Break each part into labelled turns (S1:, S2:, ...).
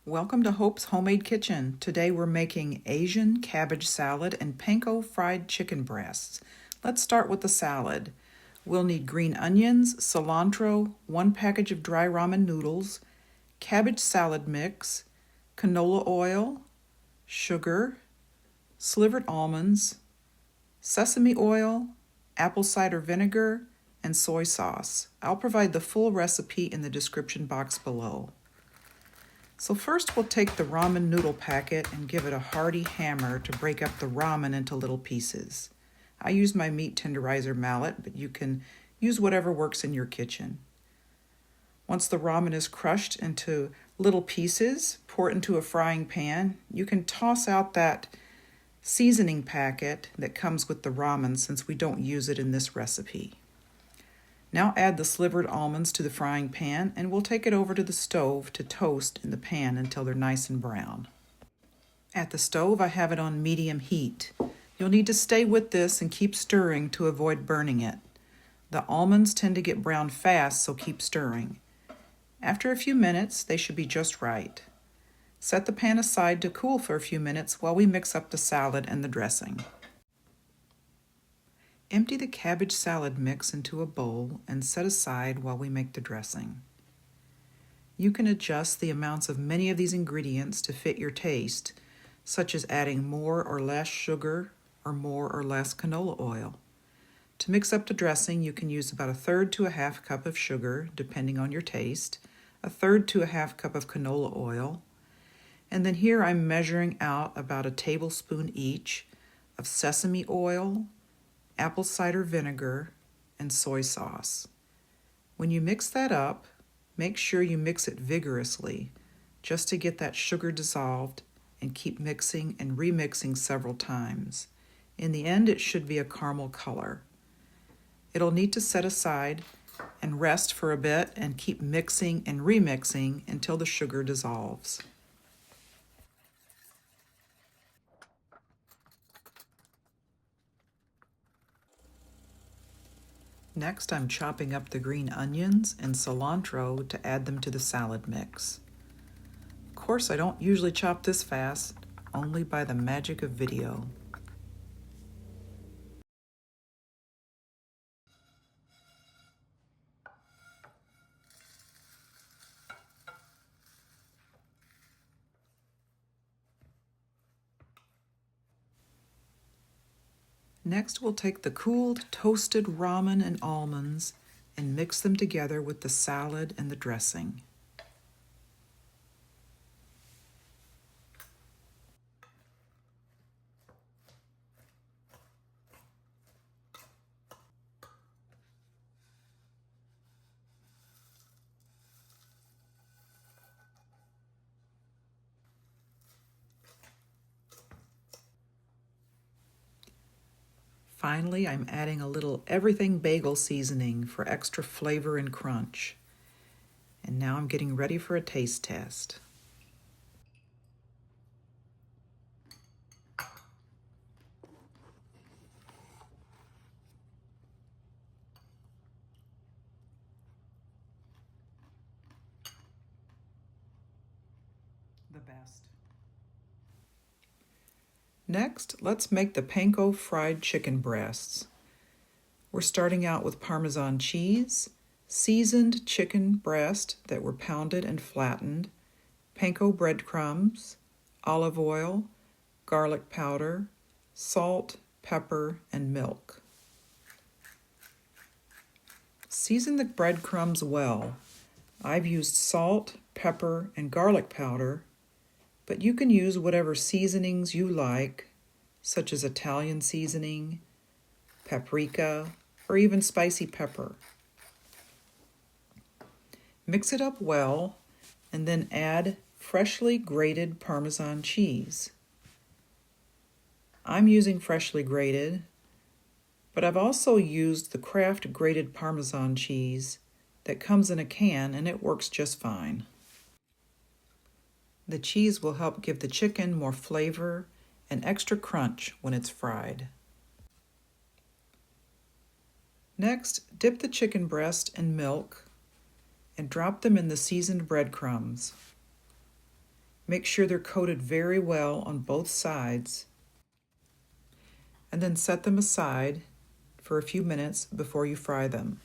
S1: Welcome to Hope's Homemade Kitchen. Today we're making Asian cabbage salad and panko fried chicken breasts. Let's start with the salad. We'll need green onions, cilantro, 1 package of dry ramen noodles, cabbage salad mix, canola oil, sugar, slivered almonds, sesame oil, apple cider vinegar, and soy sauce. I'll provide the full recipe in the description box below. So first we'll take the ramen noodle packet and give it a hearty hammer to break up the ramen into little pieces. I use my meat tenderizer mallet, but you can use whatever works in your kitchen. Once the ramen is crushed into little pieces, pour it into a frying pan. You can toss out that seasoning packet that comes with the ramen since we don't use it in this recipe. Now add the slivered almonds to the frying pan and we'll take it over to the stove to toast in the pan until they're nice and brown. At the stove I have it on medium heat. You'll need to stay with this and keep stirring to avoid burning it. The almonds tend to get brown fast, so keep stirring. After a few minutes, they should be just right. Set the pan aside to cool for a few minutes while we mix up the salad and the dressing. Empty the cabbage salad mix into a bowl and set aside while we make the dressing. You can adjust the amounts of many of these ingredients to fit your taste, such as adding more or less sugar or more or less canola oil. To mix up the dressing, you can use about 1/3 to 1/2 cup of sugar, depending on your taste, 1/3 to 1/2 cup of canola oil, and then here I'm measuring out about 1 tablespoon each of sesame oil, apple cider vinegar, and soy sauce. When you mix that up, make sure you mix it vigorously just to get that sugar dissolved and keep mixing and remixing several times. In the end, it should be a caramel color. It'll need to set aside and rest for a bit and keep mixing and remixing until the sugar dissolves. Next, I'm chopping up the green onions and cilantro to add them to the salad mix. Of course, I don't usually chop this fast, only by the magic of video. Next, we'll take the cooled, toasted ramen and almonds and mix them together with the salad and the dressing. Finally, I'm adding a little everything bagel seasoning for extra flavor and crunch. And now I'm getting ready for a taste test. The best. Next, let's make the Panko Fried Chicken Breasts. We're starting out with Parmesan cheese, seasoned chicken breast that were pounded and flattened, panko breadcrumbs, olive oil, garlic powder, salt, pepper, and milk. Season the breadcrumbs well. I've used salt, pepper, and garlic powder, but you can use whatever seasonings you like, such as Italian seasoning, paprika, or even spicy pepper. Mix it up well, and then add freshly grated Parmesan cheese. I'm using freshly grated, but I've also used the Kraft grated Parmesan cheese that comes in a can, and it works just fine. The cheese will help give the chicken more flavor and extra crunch when it's fried. Next, dip the chicken breast in milk and drop them in the seasoned breadcrumbs. Make sure they're coated very well on both sides, and then set them aside for a few minutes before you fry them.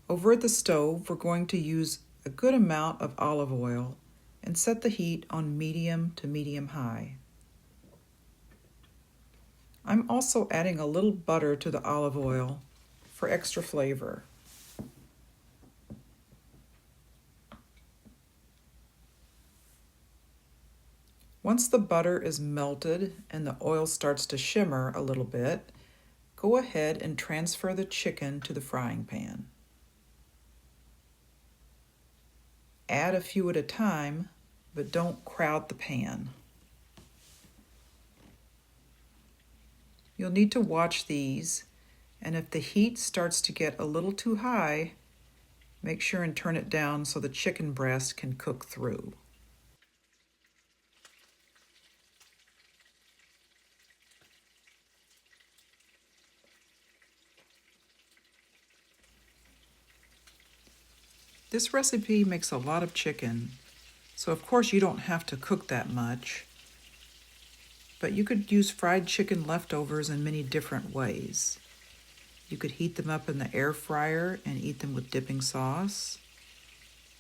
S1: Over at the stove, we're going to use a good amount of olive oil and set the heat on medium to medium-high. I'm also adding a little butter to the olive oil for extra flavor. Once the butter is melted and the oil starts to shimmer a little bit, go ahead and transfer the chicken to the frying pan. Add a few at a time, but don't crowd the pan. You'll need to watch these, and if the heat starts to get a little too high, make sure and turn it down so the chicken breast can cook through. This recipe makes a lot of chicken, so of course you don't have to cook that much, but you could use fried chicken leftovers in many different ways. You could heat them up in the air fryer and eat them with dipping sauce.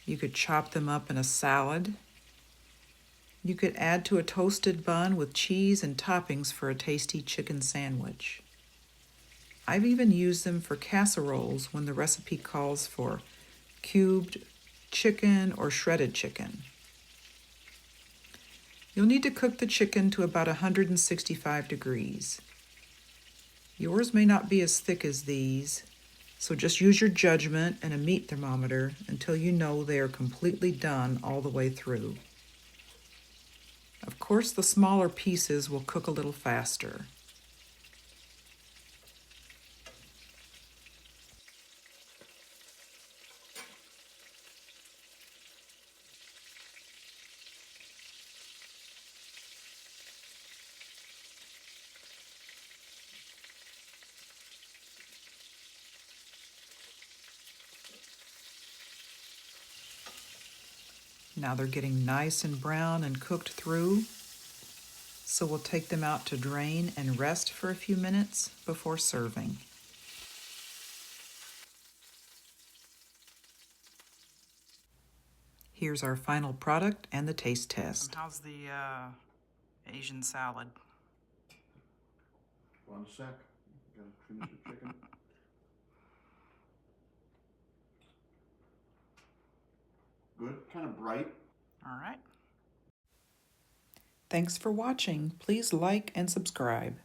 S1: You could chop them up in a salad. You could add to a toasted bun with cheese and toppings for a tasty chicken sandwich. I've even used them for casseroles when the recipe calls for cubed chicken or shredded chicken. You'll need to cook the chicken to about 165 degrees. Yours may not be as thick as these, so just use your judgment and a meat thermometer until you know they are completely done all the way through. Of course, the smaller pieces will cook a little faster. Now they're getting nice and brown and cooked through, so we'll take them out to drain and rest for a few minutes before serving. Here's our final product and the taste test. How's the Asian salad?
S2: 1 sec. Gotta finish the chicken. Good, kind of bright.
S1: All right. Thanks for watching. Please like and subscribe.